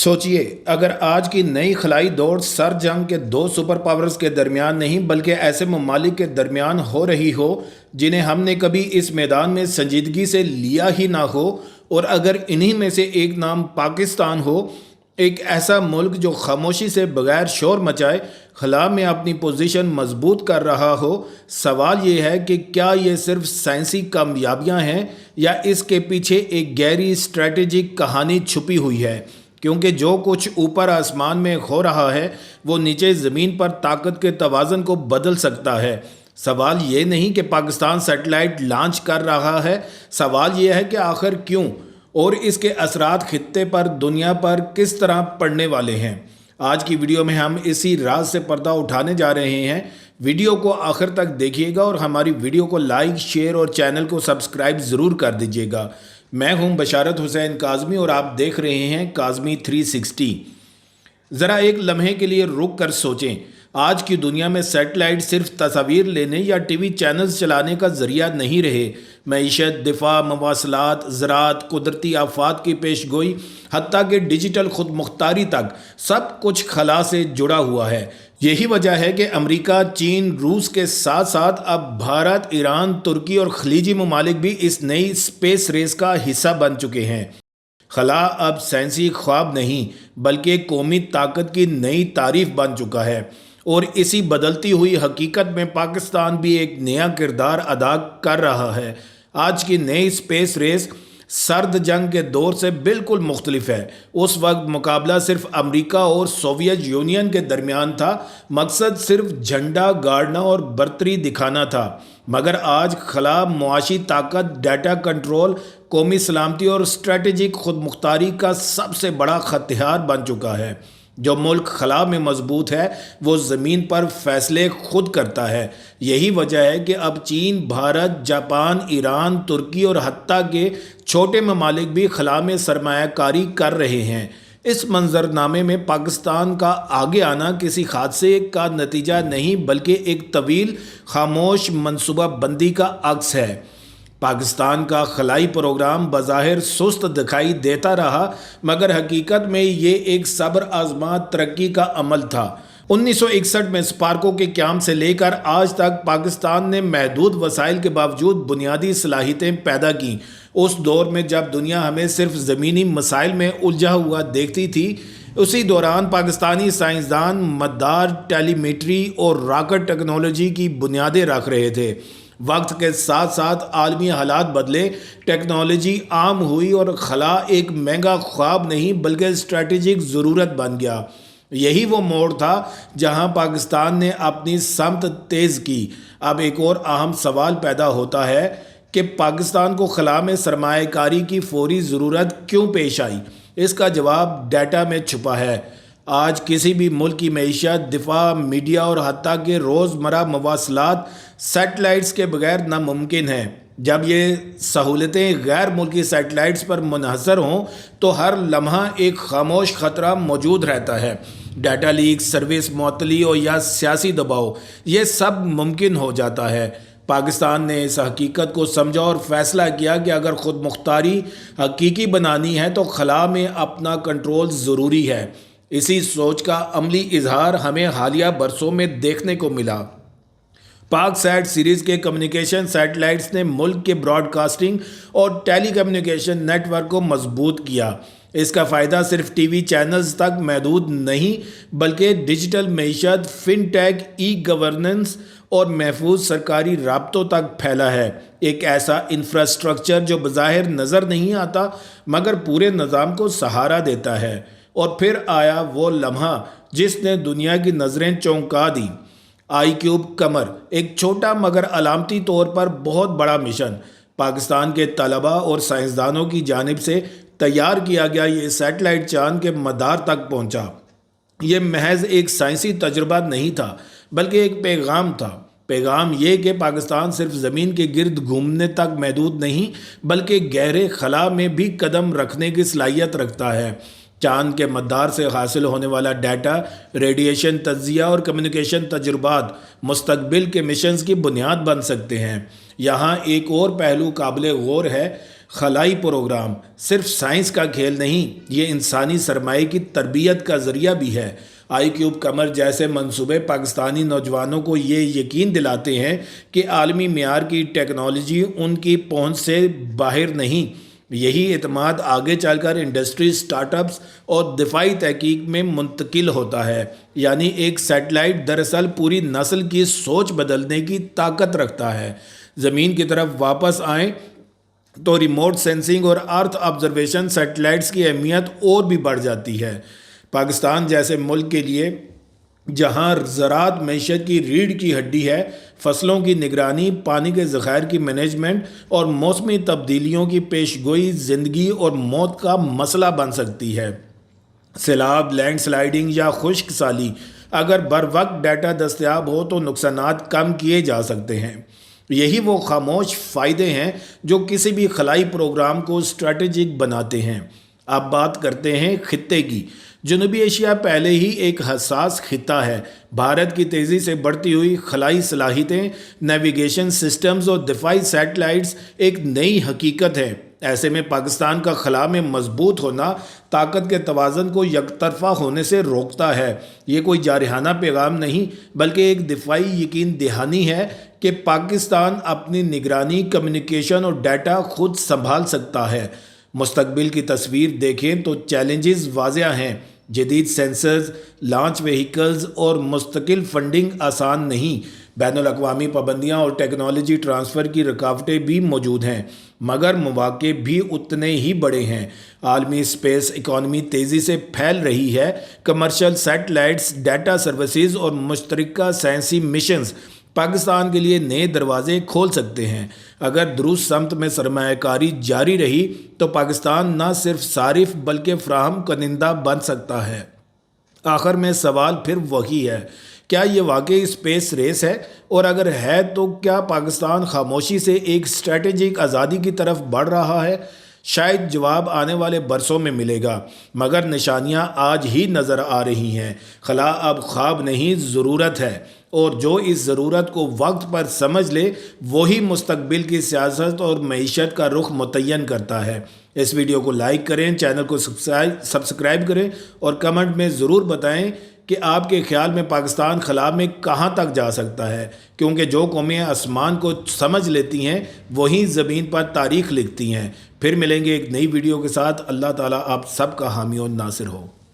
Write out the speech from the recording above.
سوچئے اگر آج کی نئی خلائی دوڑ سر جنگ کے دو سپر پاورز کے درمیان نہیں بلکہ ایسے ممالک کے درمیان ہو رہی ہو جنہیں ہم نے کبھی اس میدان میں سنجیدگی سے لیا ہی نہ ہو، اور اگر انہی میں سے ایک نام پاکستان ہو، ایک ایسا ملک جو خاموشی سے بغیر شور مچائے خلا میں اپنی پوزیشن مضبوط کر رہا ہو، سوال یہ ہے کہ کیا یہ صرف سائنسی کامیابیاں ہیں یا اس کے پیچھے ایک گہری اسٹریٹجک کہانی چھپی ہوئی ہے؟ کیونکہ جو کچھ اوپر آسمان میں ہو رہا ہے وہ نیچے زمین پر طاقت کے توازن کو بدل سکتا ہے۔ سوال یہ نہیں کہ پاکستان سیٹلائٹ لانچ کر رہا ہے، سوال یہ ہے کہ آخر کیوں، اور اس کے اثرات خطے پر، دنیا پر کس طرح پڑنے والے ہیں۔ آج کی ویڈیو میں ہم اسی راز سے پردہ اٹھانے جا رہے ہیں۔ ویڈیو کو آخر تک دیکھیے گا اور ہماری ویڈیو کو لائک، شیئر اور چینل کو سبسکرائب ضرور کر دیجیے گا۔ میں ہوں بشارت حسین کاظمی اور آپ دیکھ رہے ہیں کاظمی 360۔ ذرا ایک لمحے کے لیے رک کر سوچیں، آج کی دنیا میں سیٹلائٹ صرف تصاویر لینے یا ٹی وی چینلز چلانے کا ذریعہ نہیں رہے۔ معیشت، دفاع، مواصلات، زراعت، قدرتی آفات کی پیش گوئی، حتیٰ کہ ڈیجیٹل خود مختاری تک سب کچھ خلا سے جڑا ہوا ہے۔ یہی وجہ ہے کہ امریکہ، چین، روس کے ساتھ ساتھ اب بھارت، ایران، ترکی اور خلیجی ممالک بھی اس نئی اسپیس ریس کا حصہ بن چکے ہیں۔ خلا اب سائنسی خواب نہیں بلکہ قومی طاقت کی نئی تعریف بن چکا ہے، اور اسی بدلتی ہوئی حقیقت میں پاکستان بھی ایک نیا کردار ادا کر رہا ہے۔ آج کی نئی اسپیس ریس سرد جنگ کے دور سے بالکل مختلف ہے۔ اس وقت مقابلہ صرف امریکہ اور سوویت یونین کے درمیان تھا، مقصد صرف جھنڈا گاڑنا اور برتری دکھانا تھا، مگر آج خلا معاشی طاقت، ڈیٹا کنٹرول، قومی سلامتی اور اسٹریٹجک خود مختاری کا سب سے بڑا ہتھیار بن چکا ہے۔ جو ملک خلا میں مضبوط ہے وہ زمین پر فیصلے خود کرتا ہے۔ یہی وجہ ہے کہ اب چین، بھارت، جاپان، ایران، ترکی اور حتیٰ کہ چھوٹے ممالک بھی خلا میں سرمایہ کاری کر رہے ہیں۔ اس منظرنامے میں پاکستان کا آگے آنا کسی حادثے کا نتیجہ نہیں بلکہ ایک طویل خاموش منصوبہ بندی کا عکس ہے۔ پاکستان کا خلائی پروگرام بظاہر سست دکھائی دیتا رہا، مگر حقیقت میں یہ ایک صبر آزما ترقی کا عمل تھا۔ 1961 میں اسپارکو کے قیام سے لے کر آج تک پاکستان نے محدود وسائل کے باوجود بنیادی صلاحیتیں پیدا کیں۔ اس دور میں جب دنیا ہمیں صرف زمینی مسائل میں الجھا ہوا دیکھتی تھی، اسی دوران پاکستانی سائنسدان مدار، ٹیلی میٹری اور راکٹ ٹیکنالوجی کی بنیادیں رکھ رہے تھے۔ وقت کے ساتھ ساتھ عالمی حالات بدلے، ٹیکنالوجی عام ہوئی اور خلا ایک مہنگا خواب نہیں بلکہ اسٹریٹجک ضرورت بن گیا۔ یہی وہ موڑ تھا جہاں پاکستان نے اپنی سمت تیز کی۔ اب ایک اور اہم سوال پیدا ہوتا ہے کہ پاکستان کو خلا میں سرمایہ کاری کی فوری ضرورت کیوں پیش آئی؟ اس کا جواب ڈیٹا میں چھپا ہے۔ آج کسی بھی ملک کی معیشت، دفاع، میڈیا اور حتیٰ کہ روزمرہ مواصلات سیٹلائٹس کے بغیر ناممکن ہے۔ جب یہ سہولتیں غیر ملکی سیٹلائٹس پر منحصر ہوں تو ہر لمحہ ایک خاموش خطرہ موجود رہتا ہے۔ ڈیٹا لیک، سروس معطلی یا سیاسی دباؤ، یہ سب ممکن ہو جاتا ہے۔ پاکستان نے اس حقیقت کو سمجھا اور فیصلہ کیا کہ اگر خود مختاری حقیقی بنانی ہے تو خلا میں اپنا کنٹرول ضروری ہے۔ اسی سوچ کا عملی اظہار ہمیں حالیہ برسوں میں دیکھنے کو ملا۔ پاک سیٹ سیریز کے کمیونیکیشن سیٹلائٹس نے ملک کے براڈ کاسٹنگ اور ٹیلی کمیونیکیشن نیٹ ورک کو مضبوط کیا۔ اس کا فائدہ صرف ٹی وی چینلز تک محدود نہیں بلکہ ڈیجیٹل معیشت، فن ٹیک، ای گورننس اور محفوظ سرکاری رابطوں تک پھیلا ہے۔ ایک ایسا انفراسٹرکچر جو بظاہر نظر نہیں آتا مگر پورے نظام کو سہارا دیتا ہے۔ اور پھر آیا وہ لمحہ جس نے دنیا کی نظریں چونکا دیں۔ آئی کیوب قمر، ایک چھوٹا مگر علامتی طور پر بہت بڑا مشن۔ پاکستان کے طلباء اور سائنسدانوں کی جانب سے تیار کیا گیا یہ سیٹلائٹ چاند کے مدار تک پہنچا۔ یہ محض ایک سائنسی تجربہ نہیں تھا بلکہ ایک پیغام تھا۔ پیغام یہ کہ پاکستان صرف زمین کے گرد گھومنے تک محدود نہیں بلکہ گہرے خلا میں بھی قدم رکھنے کی صلاحیت رکھتا ہے۔ چاند کے مدار سے حاصل ہونے والا ڈیٹا، ریڈیشن تجزیہ اور کمیونیکیشن تجربات مستقبل کے مشنز کی بنیاد بن سکتے ہیں۔ یہاں ایک اور پہلو قابل غور ہے۔ خلائی پروگرام صرف سائنس کا کھیل نہیں، یہ انسانی سرمایہ کی تربیت کا ذریعہ بھی ہے۔ آئی کیوب قمر جیسے منصوبے پاکستانی نوجوانوں کو یہ یقین دلاتے ہیں کہ عالمی معیار کی ٹیکنالوجی ان کی پہنچ سے باہر نہیں۔ یہی اعتماد آگے چل کر انڈسٹری، سٹارٹ اپس اور دفاعی تحقیق میں منتقل ہوتا ہے۔ یعنی ایک سیٹلائٹ دراصل پوری نسل کی سوچ بدلنے کی طاقت رکھتا ہے۔ زمین کی طرف واپس آئیں تو ریموٹ سینسنگ اور ارتھ آبزرویشن سیٹلائٹس کی اہمیت اور بھی بڑھ جاتی ہے۔ پاکستان جیسے ملک کے لیے جہاں زراعت معیشت کی ریڑھ کی ہڈی ہے، فصلوں کی نگرانی، پانی کے ذخائر کی مینجمنٹ اور موسمی تبدیلیوں کی پیش گوئی زندگی اور موت کا مسئلہ بن سکتی ہے۔ سیلاب، لینڈ سلائیڈنگ یا خشک سالی، اگر بر وقت ڈیٹا دستیاب ہو تو نقصانات کم کیے جا سکتے ہیں۔ یہی وہ خاموش فائدے ہیں جو کسی بھی خلائی پروگرام کو اسٹریٹجک بناتے ہیں۔ اب بات کرتے ہیں خطے کی۔ جنوبی ایشیا پہلے ہی ایک حساس خطہ ہے۔ بھارت کی تیزی سے بڑھتی ہوئی خلائی صلاحیتیں، نیویگیشن سسٹمز اور دفاعی سیٹلائٹس ایک نئی حقیقت ہے۔ ایسے میں پاکستان کا خلا میں مضبوط ہونا طاقت کے توازن کو یک طرفہ ہونے سے روکتا ہے۔ یہ کوئی جارحانہ پیغام نہیں بلکہ ایک دفاعی یقین دہانی ہے کہ پاکستان اپنی نگرانی، کمیونیکیشن اور ڈیٹا خود سنبھال سکتا ہے۔ مستقبل کی تصویر دیکھیں تو چیلنجز واضح ہیں۔ جدید سینسرز، لانچ وہیکلز اور مستقل فنڈنگ آسان نہیں۔ بین الاقوامی پابندیاں اور ٹیکنالوجی ٹرانسفر کی رکاوٹیں بھی موجود ہیں، مگر مواقع بھی اتنے ہی بڑے ہیں۔ عالمی اسپیس اکانومی تیزی سے پھیل رہی ہے۔ کمرشل سیٹلائٹس، ڈیٹا سروسز اور مشترکہ سائنسی مشنز پاکستان کے لیے نئے دروازے کھول سکتے ہیں۔ اگر درست سمت میں سرمایہ کاری جاری رہی تو پاکستان نہ صرف صارف بلکہ فراہم کنندہ بن سکتا ہے۔ آخر میں سوال پھر وہی ہے، کیا یہ واقعی اسپیس ریس ہے؟ اور اگر ہے تو کیا پاکستان خاموشی سے ایک اسٹریٹجک آزادی کی طرف بڑھ رہا ہے؟ شاید جواب آنے والے برسوں میں ملے گا، مگر نشانیاں آج ہی نظر آ رہی ہیں۔ خلا اب خواب نہیں، ضرورت ہے، اور جو اس ضرورت کو وقت پر سمجھ لے وہی مستقبل کی سیاست اور معیشت کا رخ متعین کرتا ہے۔ اس ویڈیو کو لائک کریں، چینل کو سبسکرائب کریں اور کمنٹ میں ضرور بتائیں کہ آپ کے خیال میں پاکستان خلا میں کہاں تک جا سکتا ہے، کیونکہ جو قومیں آسمان کو سمجھ لیتی ہیں وہی زمین پر تاریخ لکھتی ہیں۔ پھر ملیں گے ایک نئی ویڈیو کے ساتھ۔ اللہ تعالیٰ آپ سب کا حامی و ناصر ہو۔